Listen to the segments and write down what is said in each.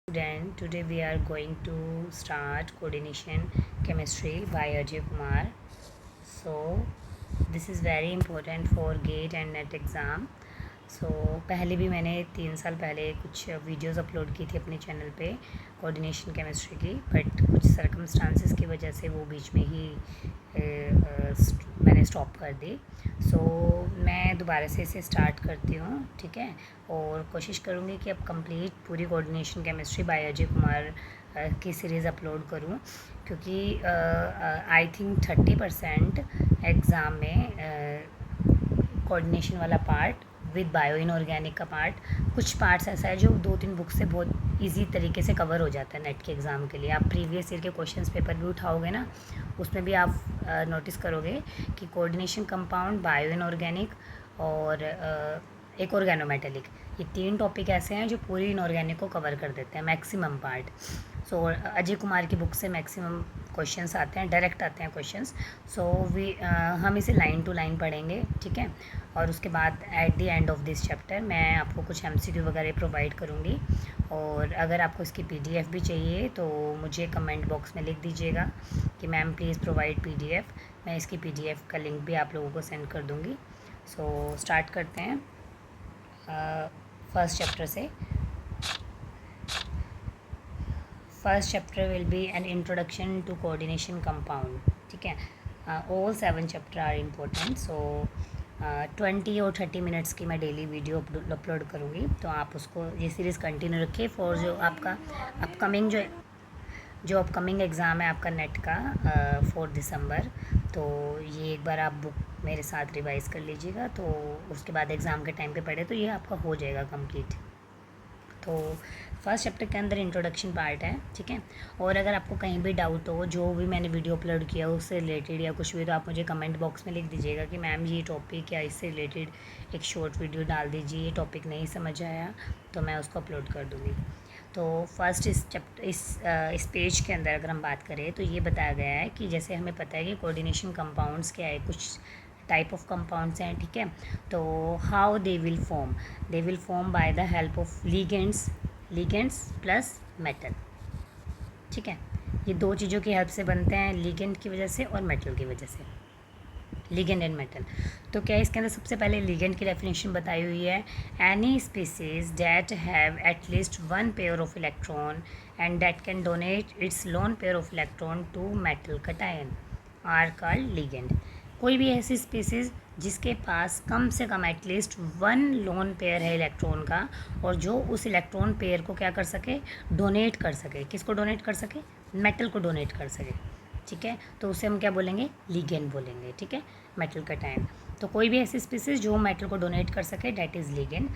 Student, today we are going to start coordination chemistry by Ajay Kumar. So this is very important for GATE and NET exam. पहले भी मैंने 3 साल पहले कुछ videos upload की थी अपने चैनल पे कोऑर्डिनेशन केमिस्ट्री की, बट कुछ सर्कमस्टांसिस की वजह से वो बीच में ही मैंने स्टॉप कर दी। मैं दोबारा से इसे स्टार्ट करती हूँ, ठीक है। और कोशिश करूँगी कि अब कंप्लीट पूरी coordination chemistry bye Ajay Kumar की सीरीज़ अपलोड करूँ, क्योंकि आई थिंक 30% एग्ज़ाम में कोऑर्डिनेशन वाला पार्ट विद बायो इनऑर्गेनिक का पार्ट, कुछ पार्ट्स ऐसा है जो 2-3 बुक से बहुत इजी तरीके से कवर हो जाता है नेट के एग्ज़ाम के लिए। आप प्रीवियस ईयर के क्वेश्चंस पेपर भी उठाओगे ना, उसमें भी आप नोटिस करोगे कि कोऑर्डिनेशन कंपाउंड, बायो इनऑर्गेनिक और एक ऑर्गेनोमेटेलिक, ये 3 टॉपिक ऐसे हैं जो पूरी इनऑर्गेनिक को कवर कर देते हैं, मैक्सिमम पार्ट। अजय कुमार की बुक से मैक्सिमम क्वेश्चंस आते हैं, डायरेक्ट आते हैं क्वेश्चंस। हम इसे लाइन टू लाइन पढ़ेंगे, ठीक है। और उसके बाद at the end of this chapter मैं आपको कुछ MCQ वगैरह प्रोवाइड करूँगी। और अगर आपको इसकी PDF भी चाहिए तो मुझे कमेंट बॉक्स में लिख दीजिएगा कि मैम प्लीज़ प्रोवाइड PDF। मैं इसकी PDF का लिंक भी आप लोगों को सेंड कर दूँगी। स्टार्ट करते हैं फर्स्ट चैप्टर से। First chapter will be an introduction to coordination compound, ठीक है। All 7 chapter are important. 20 और 30 मिनट्स की मैं डेली वीडियो अपलोड करूँगी, तो आप उसको ये सीरीज़ कंटिन्यू रखिए फॉर जो आपका अपकमिंग जो अपकमिंग एग्ज़ाम है आपका नेट का 4 दिसंबर। तो ये एक बार आप बुक मेरे साथ रिवाइज़ कर लीजिएगा, तो उसके बाद एग्ज़ाम के टाइम पे पढ़े तो ये आपका हो जाएगा कंप्लीट। तो फर्स्ट चैप्टर के अंदर इंट्रोडक्शन पार्ट है, ठीक है। और अगर आपको कहीं भी डाउट हो, जो भी मैंने वीडियो अपलोड किया उससे रिलेटेड या कुछ भी, तो आप मुझे कमेंट बॉक्स में लिख दीजिएगा कि मैम ये टॉपिक या इससे रिलेटेड एक शॉर्ट वीडियो डाल दीजिए, ये टॉपिक नहीं समझ आया तो मैं उसको अपलोड कर दूँगी। तो फर्स्ट इस पेज के अंदर अगर हम बात करें तो ये बताया गया है कि जैसे हमें पता है कि कोऑर्डिनेशन कंपाउंड्स क्या है, कुछ टाइप ऑफ कंपाउंड्स हैं, ठीक है। तो how they will form by the help of ligands plus metal, ठीक है। ये 2 चीज़ों की हेल्प से बनते हैं, लिगेंड की वजह से और मेटल की वजह से, लिगेंड एंड मेटल। तो क्या इसके अंदर सबसे पहले लिगेंड की डेफिनेशन बताई हुई है, any species that have at least 1 pair of electron and that can donate its lone pair of electron to metal cation are called ligand. कोई भी ऐसी स्पीसीज़ जिसके पास कम से कम एटलीस्ट 1 लोन पेयर है इलेक्ट्रॉन का, और जो उस इलेक्ट्रॉन पेयर को क्या कर सके, डोनेट कर सके। किसको डोनेट कर सके? मेटल को डोनेट कर सके, ठीक है। तो उसे हम क्या बोलेंगे? लिगेंड बोलेंगे, ठीक है, मेटल कटायन। तो कोई भी ऐसी स्पीसीज़ जो मेटल को डोनेट कर सके, डैट इज़ लिगेंड।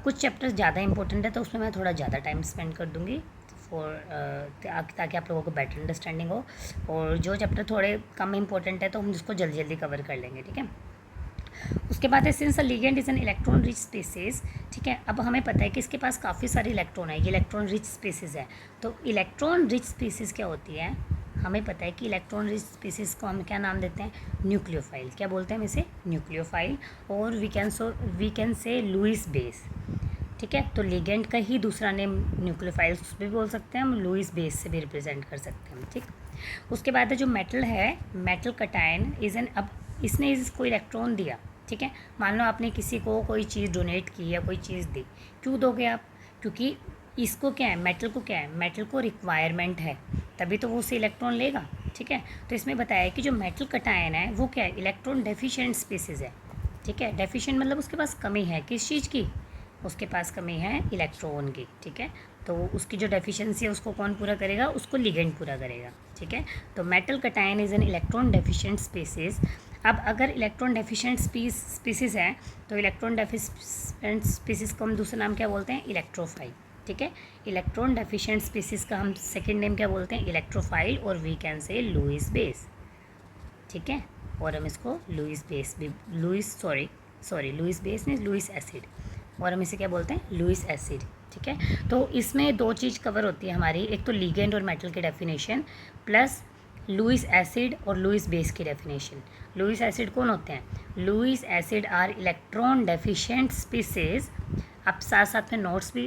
कुछ चैप्टर्स ज़्यादा इंपॉर्टेंट है तो उसमें मैं थोड़ा ज़्यादा टाइम स्पेंड कर दूँगी ताकि आप लोगों को बेटर अंडरस्टैंडिंग हो। और जो चैप्टर थोड़े कम इंपॉर्टेंट है तो हम जिसको जल्दी जल्दी कवर कर लेंगे, ठीक है। उसके बाद है since a ligand is an electron rich species, ठीक है। अब हमें पता है कि इसके पास काफ़ी सारे इलेक्ट्रॉन है, ये इलेक्ट्रॉन रिच स्पीसीज़ है। तो इलेक्ट्रॉन रिच स्पीसीज़ क्या होती है? हमें पता है कि इलेक्ट्रॉन रिच स्पीसीज़ को हम क्या नाम देते हैं? न्यूक्लियोफाइल। क्या बोलते हैं हम इसे? न्यूक्लियोफाइल। और we can say Lewis base, ठीक है। तो लिगेंड का ही दूसरा नेम न्यूक्लियोफाइल्स भी बोल सकते हैं हम, लुईस बेस से भी रिप्रेजेंट कर सकते हैं, ठीक। उसके बाद जो मेटल है, मेटल कटायन इज़ एन, अब इसने इसको इलेक्ट्रॉन दिया, ठीक है। मान लो आपने किसी को कोई चीज़ डोनेट की या कोई चीज़ दी, क्यों दोगे आप? क्योंकि इसको क्या है, मेटल को क्या है, मेटल को रिक्वायरमेंट है, तभी तो वो उसे इलेक्ट्रॉन लेगा, ठीक है। तो इसमें बताया है कि जो मेटल कटायन है वो क्या है, इलेक्ट्रॉन डेफिशिएंट स्पीसीज़ है, ठीक है। डेफिशिएंट मतलब उसके पास कमी है, किस चीज़ की? उसके पास कमी है इलेक्ट्रॉन की, ठीक है। तो उसकी जो डेफिशिएंसी है उसको कौन पूरा करेगा? उसको लिगेंड पूरा करेगा, ठीक है। तो metal cation is an electron deficient species. अब अगर इलेक्ट्रॉन डेफिशिएंट स्पीसीज है तो इलेक्ट्रॉन डेफिशिएंट स्पीसीज को हम दूसरा नाम क्या बोलते हैं? इलेक्ट्रोफाइल, ठीक है। इलेक्ट्रॉन डेफिशिएंट स्पीसीज का हम सेकेंड नेम क्या बोलते हैं? इलेक्ट्रोफाइल। और we can say Lewis base, ठीक है। और हम इसको लुईस बेस भी, लुईस बेस नहीं, लुईस एसिड, और हम इसे क्या बोलते हैं? लुईस एसिड, ठीक है। तो इसमें 2 चीज़ कवर होती है हमारी, एक तो लिगेंड और मेटल की डेफिनेशन, प्लस लुईस एसिड और लुईस बेस की डेफिनेशन। लुईस एसिड कौन होते हैं? Lewis acid are electron deficient species आप साथ साथ में नोट्स भी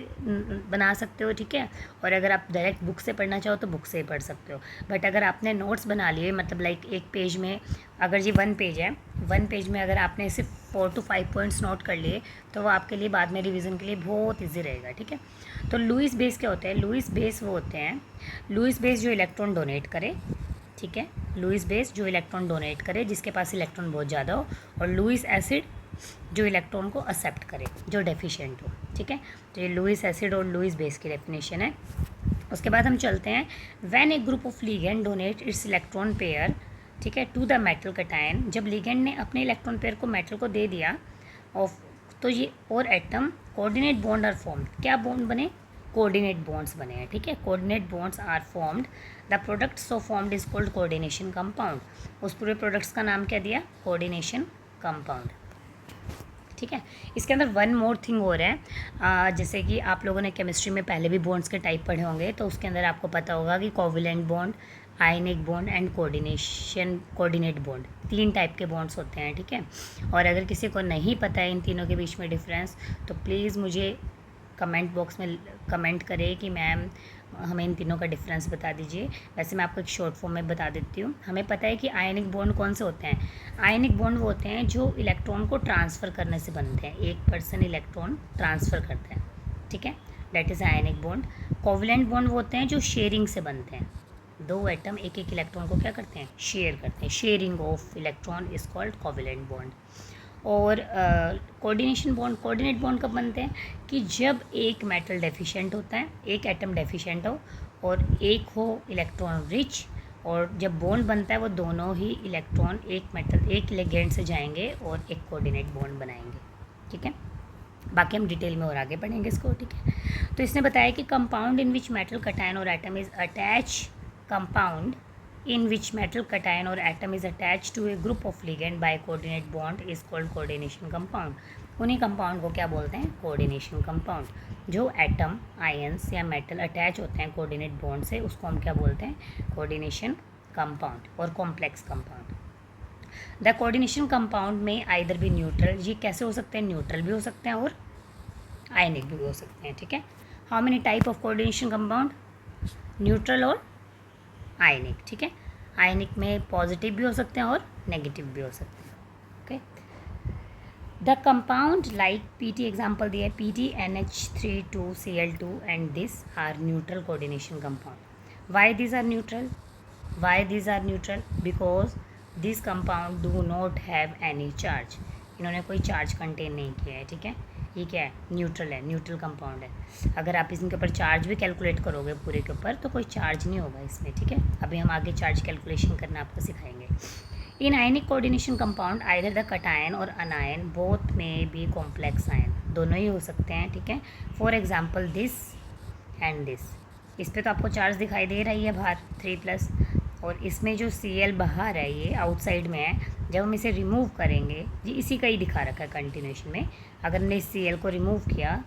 बना सकते हो, ठीक है। और अगर आप डायरेक्ट बुक से पढ़ना चाहो तो बुक से ही पढ़ सकते हो। बट अगर आपने नोट्स बना लिए, मतलब लाइक एक पेज में, अगर ये 1 पेज है, 1 पेज में अगर आपने सिर्फ 4 to 5 पॉइंट्स नोट कर लिए तो वो आपके लिए बाद में रिवीजन के लिए बहुत ईजी रहेगा, ठीक है। तो लुईस बेस क्या होते हैं? लुईस बेस वो होते हैं, लुईस बेस जो इलेक्ट्रॉन डोनेट करे, ठीक है। लुईस बेस जो इलेक्ट्रॉन डोनेट करे, जिसके पास इलेक्ट्रॉन बहुत ज़्यादा हो, और लुईस एसिड जो इलेक्ट्रॉन को एक्सेप्ट करे, जो डेफिशिएंट हो, ठीक है। तो ये लुईस एसिड और लुईस बेस की डेफिनेशन है। उसके बाद हम चलते हैं, when A group of ligand donate it's electron pair, ठीक है, टू द मेटल कटायन, जब लिगेंड ने अपने इलेक्ट्रॉन पेयर को मेटल को दे दिया ऑफ, तो ये और atom coordinate bond are formed, क्या बॉन्ड बने? कोऑर्डिनेट बॉन्ड्स बने हैं, ठीक है। Coordinate bonds are formed, the product so formed is called coordination compound. उस पूरे प्रोडक्ट्स का नाम क्या दिया? कोऑर्डिनेशन कंपाउंड, ठीक है। इसके अंदर वन मोर थिंग हो रहा है, जैसे कि आप लोगों ने केमिस्ट्री में पहले भी बॉन्ड्स के टाइप पढ़े होंगे, तो उसके अंदर आपको पता होगा कि covalent bond, ionic bond and coordinate bond, 3 type के बॉन्ड्स होते हैं, ठीक है। और अगर किसी को नहीं पता है इन तीनों के बीच में डिफरेंस, तो प्लीज़ मुझे कमेंट बॉक्स में कमेंट करें कि मैम हमें इन तीनों का डिफरेंस बता दीजिए। वैसे मैं आपको एक शॉर्ट फॉर्म में बता देती हूँ। हमें पता है कि आयनिक बॉन्ड कौन से होते हैं? आयनिक बॉन्ड वो होते हैं जो इलेक्ट्रॉन को ट्रांसफ़र करने से बनते हैं, एक पर्सन इलेक्ट्रॉन ट्रांसफ़र करता है, ठीक है, that is ionic bond. Covalent bond वो होते हैं जो शेयरिंग से बनते हैं, 2 एटम एक एक इलेक्ट्रॉन को क्या करते हैं? शेयर करते हैं, sharing of electron is called covalent bond. और कोऑर्डिनेशन बॉन्ड, कोऑर्डिनेट बॉन्ड कब बनते हैं? कि जब एक मेटल डेफिशिएंट होता है, एक एटम डेफिशिएंट हो और एक हो इलेक्ट्रॉन रिच, और जब बॉन्ड बनता है वो दोनों ही इलेक्ट्रॉन एक मेटल, एक लिगेंड से जाएंगे और एक कोऑर्डिनेट बॉन्ड बनाएंगे, ठीक है। बाकी हम डिटेल में और आगे पढ़ेंगे इसको, ठीक है। तो इसने बताया कि compound in which metal cation और atom is attach, compound in which metal cation or atom is attached to a group of ligand by coordinate bond is called coordination compound। उन्हीं कंपाउंड को क्या बोलते हैं? Coordination compound. जो atom, ions या metal attach होते हैं coordinate bond से, उसको हम क्या बोलते हैं? कोऑर्डिनेशन कंपाउंड और complex compound. The coordination compound में आइदर भी न्यूट्रल, ये कैसे हो सकते हैं? न्यूट्रल भी हो सकते हैं और आयनिक भी हो सकते हैं, ठीक है। How many type of coordination compound? Neutral और आयनिक, ठीक है। आयनिक में पॉजिटिव भी हो सकते हैं और नेगेटिव भी हो सकते हैं, okay. The compound like PT, example दिया है PT, NH3 2Cl2 and this are neutral coordination compound. Why this are neutral? Why this are neutral? Because this compound do not have any charge, इन्होंने कोई charge contain नहीं किया है, ठीक है। ये क्या है? न्यूट्रल है, न्यूट्रल कंपाउंड है। अगर आप इसके ऊपर चार्ज भी कैलकुलेट करोगे पूरे के ऊपर तो कोई चार्ज नहीं होगा इसमें, ठीक है। अभी हम आगे चार्ज कैलकुलेशन करना आपको सिखाएंगे। In ionic coordination compound either the cation और anion both may be complex ion, दोनों ही हो सकते हैं, ठीक है। For example this and this, इस पर तो आपको चार्ज दिखाई दे रही है बाहर 3+, और इसमें जो Cl बाहर है ये आउटसाइड में है। जब हम इसे रिमूव करेंगे, ये इसी का ही दिखा रखा है कंटिन्यूशन में, अगर हमने इस Cl को रिमूव किया,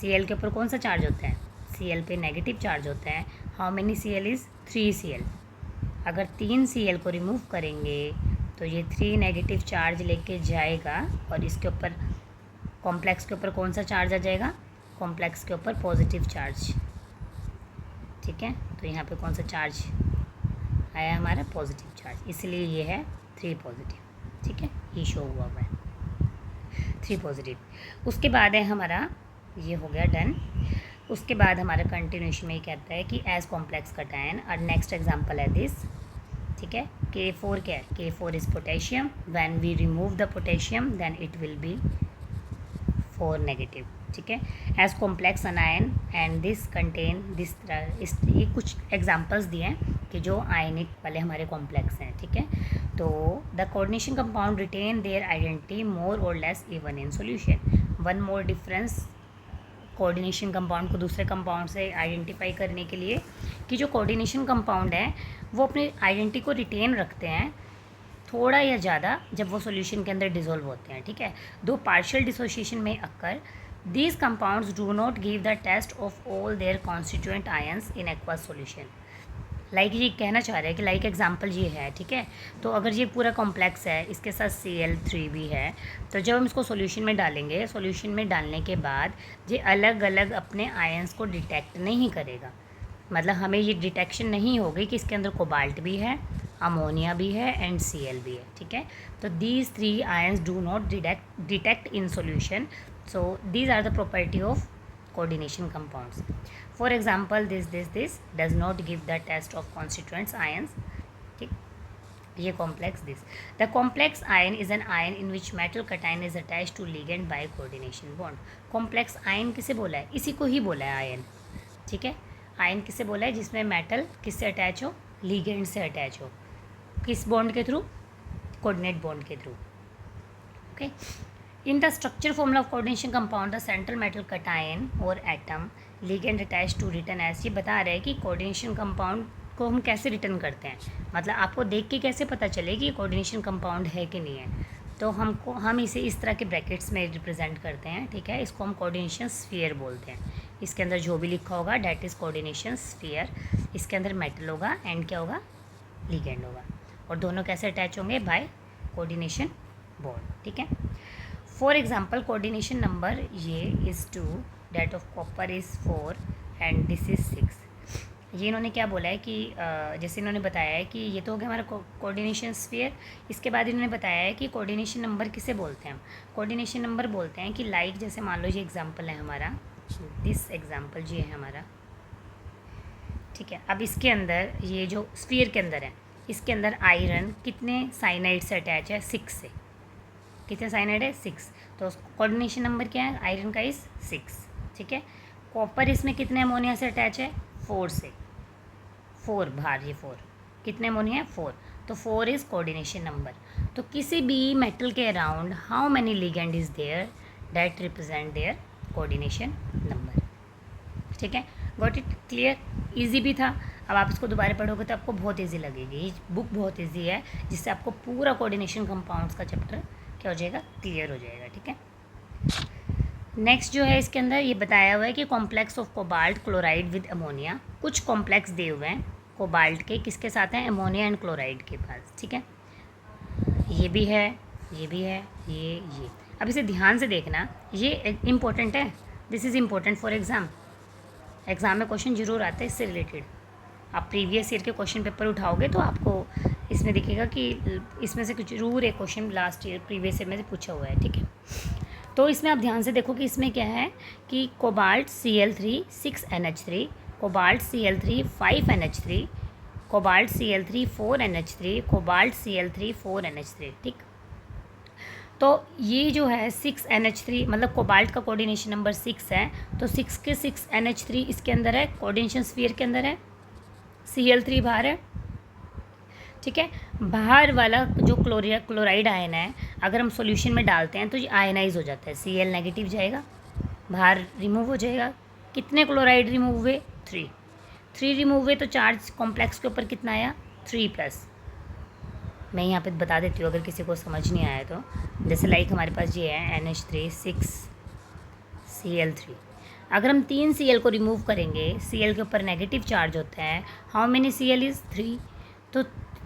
Cl के ऊपर कौन सा चार्ज होता है? Cl पे नेगेटिव चार्ज होता है। How many Cl is 3Cl। अगर 3 Cl को रिमूव करेंगे तो ये 3 नेगेटिव चार्ज लेके जाएगा और इसके ऊपर कॉम्प्लेक्स के ऊपर कौन सा चार्ज आ जाएगा? कॉम्प्लेक्स के ऊपर पॉजिटिव चार्ज, ठीक है। तो यहाँ पे कौन सा चार्ज आया? हमारा पॉजिटिव चार्ज, इसलिए ये है 3 पॉजिटिव, ठीक है। ये शो हुआ है 3 पॉजिटिव। उसके बाद है हमारा, ये हो गया डन। उसके बाद हमारा कंटिन्यूशन में ये कहता है कि एज कॉम्प्लेक्स कटायन, और नेक्स्ट एग्जांपल है दिस, ठीक है। K4 क्या है? K4 is potassium, when we remove the potassium then it will be 4 negative, ठीक है। As complex anion and this contain this, ये कुछ एग्जांपल्स दिए हैं कि जो आयनिक वाले हमारे कॉम्प्लेक्स हैं, ठीक है। तो the coordination compound retain their identity more और less even in solution. One more difference coordination compound को दूसरे कंपाउंड से आइडेंटिफाई करने के लिए, कि जो कोऑर्डिनेशन कंपाउंड है वो अपनी आइडेंटिटी को रिटेन रखते हैं थोड़ा या ज़्यादा जब वो सॉल्यूशन के अंदर डिसॉल्व होते हैं, ठीक है। दो पार्शियल डिसोसिएशन में occur, these compounds do not give the test of all their constituent ions in aqueous solution. Like ये कहना चाह रहे हैं कि लाइक एग्जांपल ये है, ठीक है। तो अगर ये पूरा कॉम्प्लेक्स है, इसके साथ Cl3 भी है, तो जब हम इसको सॉल्यूशन में डालेंगे, सॉल्यूशन में डालने के बाद ये अलग अलग अपने आयंस को डिटेक्ट नहीं करेगा। मतलब हमें ये डिटेक्शन नहीं होगी कि इसके अंदर कोबाल्ट भी है, अमोनिया भी है एंड Cl भी है, ठीक है। तो these 3 ions do not detect in solution, so these are the property of coordination compounds. For example, this does not give the test of constituents ions. ठीक, ये complex this. The complex ion is an ion in which metal cation is attached to ligand by coordination bond. Complex ion किसे बोला है? इसी को ही बोला है ion, ठीक है। आयन किसे बोला है? जिसमें मेटल किससे अटैच हो? लिगेंड से अटैच हो। किस बॉन्ड के थ्रू? कोऑर्डिनेट बॉन्ड के through, okay. In the structure formula of coordination compound, the central metal cation or atom ligand attached to written as, ये बता रहे हैं कि coordination compound को हम कैसे रिटर्न करते हैं। मतलब आपको देख के कैसे पता चले कि coordination compound है कि नहीं है। तो हम इसे इस तरह के ब्रैकेट्स में रिप्रेजेंट करते हैं, ठीक है। इसको हम कोऑर्डिनेशन स्फीयर बोलते हैं। इसके अंदर जो भी लिखा होगा डैट इज़ कोऑर्डिनेशन स्फीयर। इसके अंदर मेटल होगा एंड क्या होगा? लिगेंड होगा। और दोनों कैसे अटैच होंगे? बाय कोऑर्डिनेशन बॉन्ड, ठीक है। फॉर एग्जाम्पल कोऑर्डिनेशन नंबर ये is 2, that of copper is 4 and this is 6। ये इन्होंने क्या बोला है कि जैसे इन्होंने बताया है कि ये तो हो गया हमारा कोऑर्डिनेशन स्फीयर। इसके बाद इन्होंने बताया है कि कोऑर्डिनेशन नंबर किसे बोलते हैं हम? कोऑर्डिनेशन नंबर बोलते हैं कि लाइक जैसे मान लो ये एग्जाम्पल है हमारा, दिस एग्जाम्पल ये है हमारा, ठीक है। अब इसके अंदर ये जो स्फीयर के अंदर है, इसके अंदर आयरन कितने साइनाइड से अटैच है? 6 से। कितने साइनाइड है? 6। तो कोऑर्डिनेशन नंबर क्या है आयरन का? इस 6, ठीक है। कॉपर इसमें कितने अमोनिया से अटैच है? 4 से। 4 बाहर, ये 4 कितने अमोनिया है? 4। तो 4 इज़ कोऑर्डिनेशन नंबर। तो किसी भी मेटल के around how many ligand is there that represent their coordination number, ठीक है। Got it? क्लियर? ईजी भी था। अब आप इसको दोबारा पढ़ोगे तो आपको बहुत ईजी लगेगी। ये बुक बहुत ईजी है, जिससे आपको पूरा कोऑर्डिनेशन कंपाउंड्स का चैप्टर क्या हो जाएगा? क्लियर हो जाएगा, ठीक है। नेक्स्ट जो है इसके अंदर ये बताया हुआ है कि complex of cobalt chloride with ammonia. कुछ कॉम्प्लेक्स दिए हुए हैं कोबाल्ट के, किसके साथ हैं? अमोनिया एंड क्लोराइड के पास, ठीक है। ये भी है, ये भी है, ये। अब इसे ध्यान से देखना, ये इम्पोर्टेंट है। This is important for exam में क्वेश्चन जरूर आता है इससे रिलेटेड। आप प्रीवियस ईयर के क्वेश्चन पेपर उठाओगे तो आपको इसमें दिखेगा कि इसमें से कुछ जरूर एक question last year previous year में से पूछा हुआ है, ठीक है। तो इसमें आप ध्यान से देखो कि इसमें क्या है कि cobalt Cl3 6NH3, cobalt Cl3 5NH3, cobalt Cl3 4NH3, cobalt Cl3 4NH3, ठीक। तो ये जो है 6NH3 मतलब कोबाल्ट का कोऑर्डिनेशन नंबर 6 है। तो 6 के 6NH3 इसके अंदर है, कोऑर्डिनेशन स्फीयर के अंदर है। Cl3 बाहर है, ठीक है। बाहर वाला जो क्लोराइड आयन है, अगर हम सॉल्यूशन में डालते हैं तो ये आयनाइज हो जाता है। Cl नेगेटिव जाएगा, बाहर रिमूव हो जाएगा। कितने क्लोराइड रिमूव हुए? 3 रिमूव हुए। तो चार्ज कॉम्प्लेक्स के ऊपर कितना आया? 3+। मैं यहाँ पे बता देती हूँ अगर किसी को समझ नहीं आया तो। जैसे लाइक हमारे पास ये है NH3 6 Cl3। अगर हम 3 Cl को रिमूव करेंगे, Cl के ऊपर नेगेटिव चार्ज होता है। How many Cl is 3। तो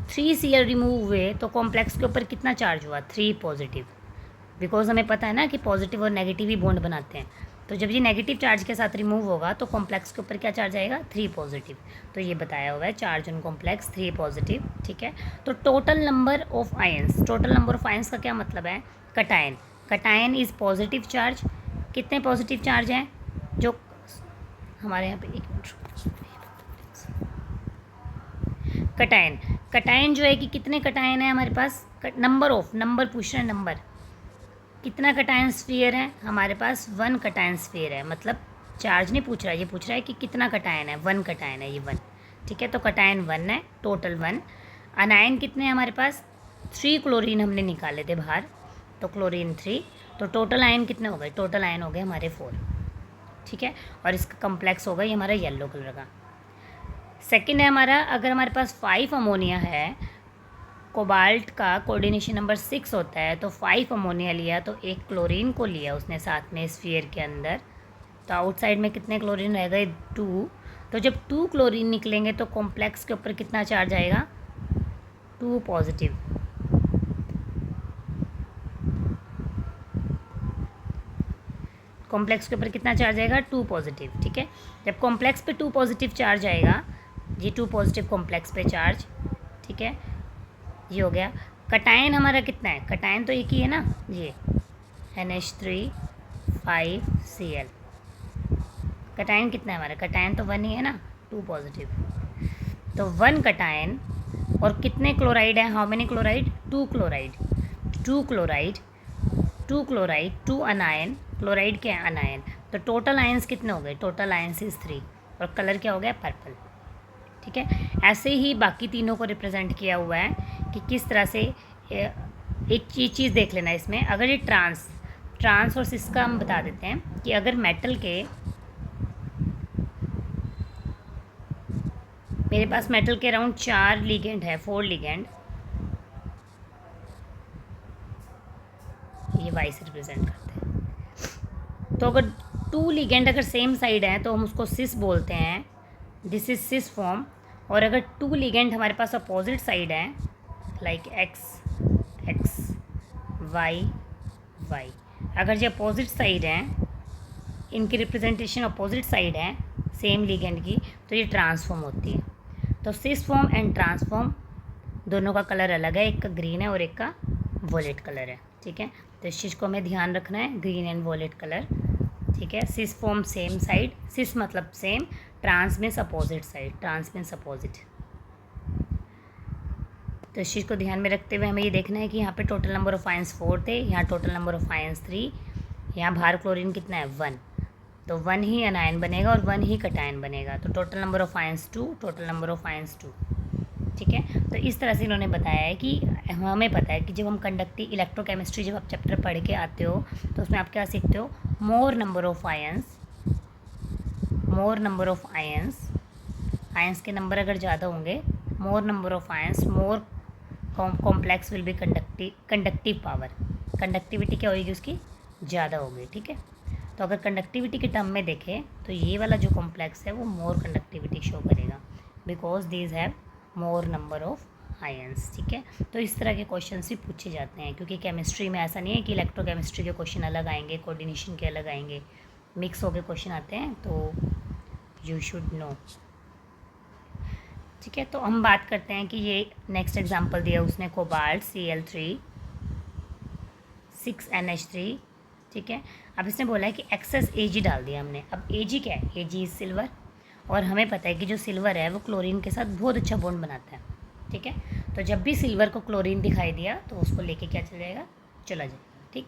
3 Cl रिमूव हुए तो कॉम्प्लेक्स के ऊपर कितना चार्ज हुआ? 3 पॉजिटिव। बिकॉज हमें पता है ना कि पॉजिटिव और नेगेटिव ही बॉन्ड बनाते हैं। तो जब ये नेगेटिव चार्ज के साथ रिमूव होगा तो कॉम्प्लेक्स के ऊपर क्या चार्ज आएगा? 3 पॉजिटिव। तो ये बताया हुआ है चार्ज ऑन कॉम्प्लेक्स 3 पॉजिटिव, ठीक है। तो total number of ions, total number of ions का क्या मतलब है? Cation, cation is positive charge. कितने पॉजिटिव चार्ज हैं? जो हमारे यहाँ पे कटायन, कटायन जो है कि कितने कटायन है हमारे पास? नंबर ऑफ, नंबर पूछ रहे हैं, नंबर कितना कटायन स्फीयर है हमारे पास? 1 कटायन स्फीयर है। मतलब चार्ज नहीं पूछ रहा है, ये पूछ रहा है कि कितना कटायन है? 1 कटायन है, ये 1, ठीक है। तो कटायन 1 है, टोटल 1। अनायन कितने हैं हमारे पास? 3 क्लोरीन हमने निकाले थे बाहर, तो क्लोरीन 3। तो टोटल आयन कितने हो गए? टोटल आयन हो गए हमारे 4, ठीक है। और इसका कम्प्लेक्स होगा ये हमारा येलो कलर का। सेकंड है हमारा, अगर हमारे पास 5 अमोनिया है, कोबाल्ट का कोऑर्डिनेशन नंबर 6 होता है, तो 5 अमोनिया लिया तो एक क्लोरीन को लिया उसने साथ में स्फीयर के अंदर, तो आउटसाइड में कितने क्लोरीन रह गए? 2। तो जब 2 क्लोरीन निकलेंगे तो कॉम्प्लेक्स के ऊपर कितना चार्ज आएगा, 2 पॉजिटिव। कॉम्प्लेक्स के ऊपर कितना चार्ज आएगा, 2 पॉजिटिव। ठीक है, जब कॉम्प्लेक्स पे 2 पॉजिटिव चार्ज आएगा, ये 2 पॉजिटिव कॉम्प्लेक्स पे चार्ज, ठीक है, ये हो गया। कटायन हमारा कितना है, कटायन तो एक ही है ना, ये NH3 5Cl। कटायन कितना है हमारा, कटायन तो 1 ही है ना, 2 पॉजिटिव। तो 1 कटायन और कितने क्लोराइड है, how many chloride, 2 chloride, 2 chloride, 2 chloride, 2 अनायन, chloride के अनायन, तो टोटल आयंस कितने हो गए, टोटल आयंस इज 3, और कलर क्या हो गया, पर्पल। ठीक है, ऐसे ही बाकी तीनों को रिप्रेजेंट किया हुआ है कि किस तरह से। एक चीज़ देख लेना इसमें, अगर ये ट्रांस और सिस का हम बता देते हैं कि अगर मेटल के, मेरे पास मेटल के अराउंड 4 लिगेंड है, 4 लिगेंड, ये वाई से रिप्रेजेंट करते हैं। तो अगर 2 लिगेंड अगर सेम साइड है तो हम उसको सिस बोलते हैं, दिस इज सिस फॉर्म। और अगर 2 लिगेंड हमारे पास अपोजिट साइड है, लाइक एक्स वाई, अगर ये अपोजिट साइड हैं, इनकी रिप्रेजेंटेशन अपोजिट साइड है सेम लिगेंड की, तो ये ट्रांसफॉर्म होती है। तो सिस फॉर्म एंड ट्रांसफॉर्म दोनों का कलर अलग है, एक का ग्रीन है और एक का वॉलेट कलर है। ठीक है, तो इस चीज़ को हमें ध्यान रखना है, ग्रीन एंड वॉलेट कलर। ठीक है, cis from same side, cis मतलब same, trans means opposite side, trans means opposite. तो इस चीज़ को ध्यान में रखते हुए हमें ये देखना है कि यहाँ पे टोटल नंबर ऑफ आयंस 4 थे, यहाँ टोटल नंबर ऑफ आयंस 3, यहाँ बाहर क्लोरीन कितना है 1, तो 1 ही अनायन बनेगा और 1 ही कटायन बनेगा, तो total number of ions 2, total number of ions 2। ठीक है, तो इस तरह से इन्होंने बताया है कि हमें पता है कि जब हम कंडक्टिव इलेक्ट्रोकेमिस्ट्री जब आप चैप्टर पढ़ के आते हो तो उसमें आप क्या सीखते हो, मोर नंबर ऑफ आयंस, आयंस के नंबर अगर ज़्यादा होंगे, मोर number of ions, more complex will be conductive power, conductivity क्या होगी उसकी, ज़्यादा होगी। ठीक है, तो अगर कंडक्टिविटी के टर्म में देखें तो ये वाला जो कॉम्प्लेक्स है वो मोर कंडक्टिविटी शो करेगा, because these have more number of ions. ठीक है, तो इस तरह के क्वेश्चन भी पूछे जाते हैं, क्योंकि केमिस्ट्री में ऐसा नहीं है कि इलेक्ट्रोकेमिस्ट्री के क्वेश्चन अलग आएंगे, कोऑर्डिनेशन के अलग आएंगे, मिक्स होकर क्वेश्चन आते हैं, तो यू शुड नो। ठीक है, तो हम बात करते हैं कि ये नेक्स्ट एग्जांपल दिया उसने, कोबाल्ट Cl3 6NH3। ठीक है, अब इसने बोला है कि एक्सेस Ag डाल दिया हमने। अब Ag क्या है, Ag इज सिल्वर, और हमें पता है कि जो सिल्वर है वो क्लोरीन के साथ बहुत अच्छा बॉन्ड बनाता है। ठीक है, तो जब भी सिल्वर को क्लोरीन दिखाई दिया तो उसको लेके क्या चला जाएगा। ठीक,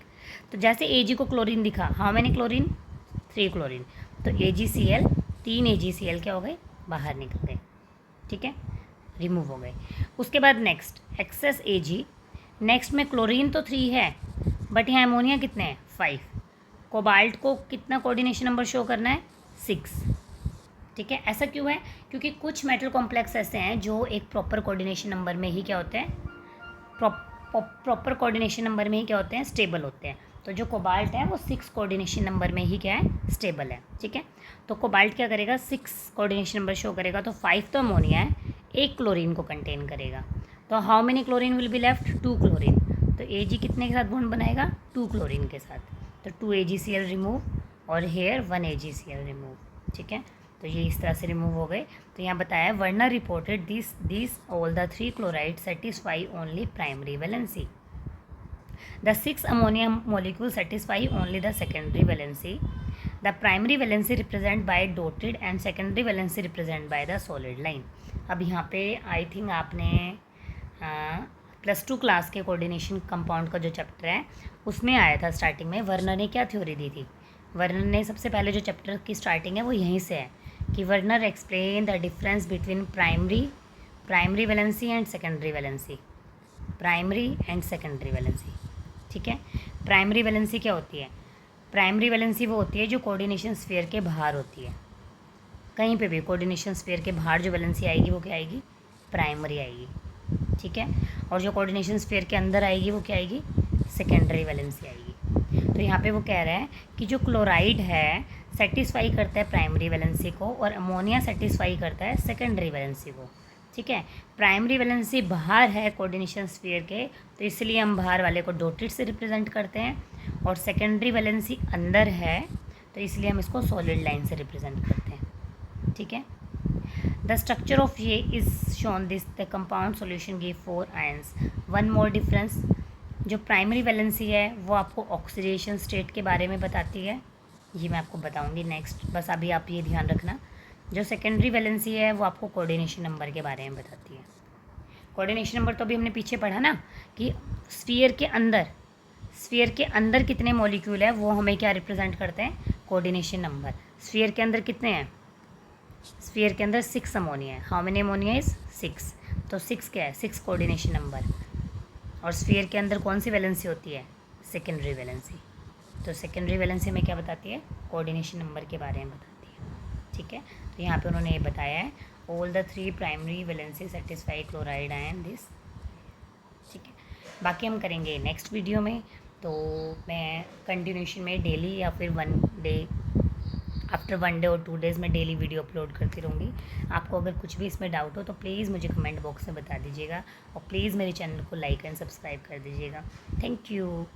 तो जैसे Ag को क्लोरीन दिखा, हाउ मैनी क्लोरीन, 3 क्लोरीन, तो AgCl 3 AgCl क्या हो गए, बाहर निकल गए। ठीक है, रिमूव हो गए। उसके बाद नेक्स्ट एक्सेस Ag, नेक्स्ट में क्लोरीन तो 3 है बट यहाँ अमोनिया कितने हैं, 5। कोबाल्ट को कितना कोऑर्डिनेशन नंबर शो करना है, 6। ठीक है, ऐसा क्यों है, क्योंकि कुछ मेटल कॉम्प्लेक्स ऐसे हैं जो एक प्रॉपर कोऑर्डिनेशन नंबर में ही क्या होते हैं, प्रॉपर कोऑर्डिनेशन नंबर में ही क्या होते हैं, स्टेबल होते हैं। तो जो कोबाल्ट है वो 6 कोऑर्डिनेशन नंबर में ही क्या है, स्टेबल है। ठीक है, तो कोबाल्ट क्या करेगा, 6 कोऑर्डिनेशन नंबर शो करेगा, तो 5 तो अमोनिया है, 1 क्लोरीन को कंटेन करेगा। तो how many chlorine will be left, 2 chlorine, तो Ag कितने के साथ बॉन्ड बनाएगा, 2 क्लोरीन के साथ, तो 2 AgCl रिमूव, और हेयर 1 AgCl रिमूव। ठीक है, तो ये इस तरह से रिमूव हो गए। तो यहाँ बताया Werner reported this all the 3 chloride satisfy only primary valency, the 6 ammonia molecules satisfy only the secondary valency, the primary valency represented by dotted and secondary valency represented by the solid line। अब यहाँ पे I think आपने +2 class के coordination compound का जो chapter है उसमें आया था स्टार्टिंग में, वर्नर ने क्या थ्योरी दी थी, वर्नर ने सबसे पहले जो चैप्टर की स्टार्टिंग है वो यहीं से है कि Werner explain the difference between primary valency and secondary valency, primary and secondary valency. ठीक है, प्राइमरी वैलेंसी क्या होती है, प्राइमरी वैलेंसी वो होती है जो कोऑर्डिनेशन स्फीयर के बाहर होती है, कहीं पे भी कोऑर्डिनेशन स्फीयर के बाहर जो वैलेंसी आएगी वो क्या आएगी, प्राइमरी आएगी। ठीक है, और जो कोऑर्डिनेशन स्फीयर के अंदर आएगी वो क्या आएगी, सेकेंडरी वैलेंसी आएगी। तो यहाँ पे वो कह रहा है कि जो क्लोराइड है सेटिस्फाई करता है प्राइमरी वैलेंसी को और अमोनिया सेटिस्फाई करता है सेकेंडरी वैलेंसी को। ठीक है, प्राइमरी वैलेंसी बाहर है कोऑर्डिनेशन स्फीयर के, तो इसलिए हम बाहर वाले को डॉटेड से रिप्रेजेंट करते हैं, और सेकेंडरी वैलेंसी अंदर है तो इसलिए हम इसको सॉलिड लाइन से रिप्रेजेंट करते हैं। ठीक है, द स्ट्रक्चर ऑफ ये is shown this, the compound solution give 4 ions. One more difference, जो प्राइमरी वैलेंसी है वो आपको ऑक्सीडेशन स्टेट के बारे में बताती है, ये मैं आपको बताऊंगी नेक्स्ट, बस अभी आप ये ध्यान रखना। जो सेकेंडरी वैलेंसी है वो आपको कोऑर्डिनेशन नंबर के बारे में बताती है। कोऑर्डिनेशन नंबर तो अभी हमने पीछे पढ़ा ना कि स्फीयर के अंदर कितने मॉलिक्यूल है वो हमें क्या रिप्रेजेंट करते हैं, कोऑर्डिनेशन नंबर। स्फीयर के अंदर कितने हैं, स्फीयर के अंदर 6 अमोनिया है। हाउ मेनी अमोनिया इज 6, तो 6 क्या है, 6 कोऑर्डिनेशन नंबर। और स्फीयर के अंदर कौन सी वैलेंसी होती है, सेकेंडरी वैलेंसी। तो सेकेंडरी वैलेंसी में क्या बताती है, कोऑर्डिनेशन नंबर के बारे में बताती है। ठीक है, तो यहाँ पे उन्होंने ये बताया है all the 3 primary valency satisfy chloride ion this. ठीक है, बाकी हम करेंगे नेक्स्ट वीडियो में। तो मैं कंटिन्यूशन में डेली या फिर आफ्टर 1 डे और 2 डेज़ में डेली वीडियो अपलोड करती रहूँगी। आपको अगर कुछ भी इसमें डाउट हो तो प्लीज़ मुझे कमेंट बॉक्स में बता दीजिएगा, और प्लीज़ मेरे चैनल को लाइक एंड सब्सक्राइब कर दीजिएगा। Thank you.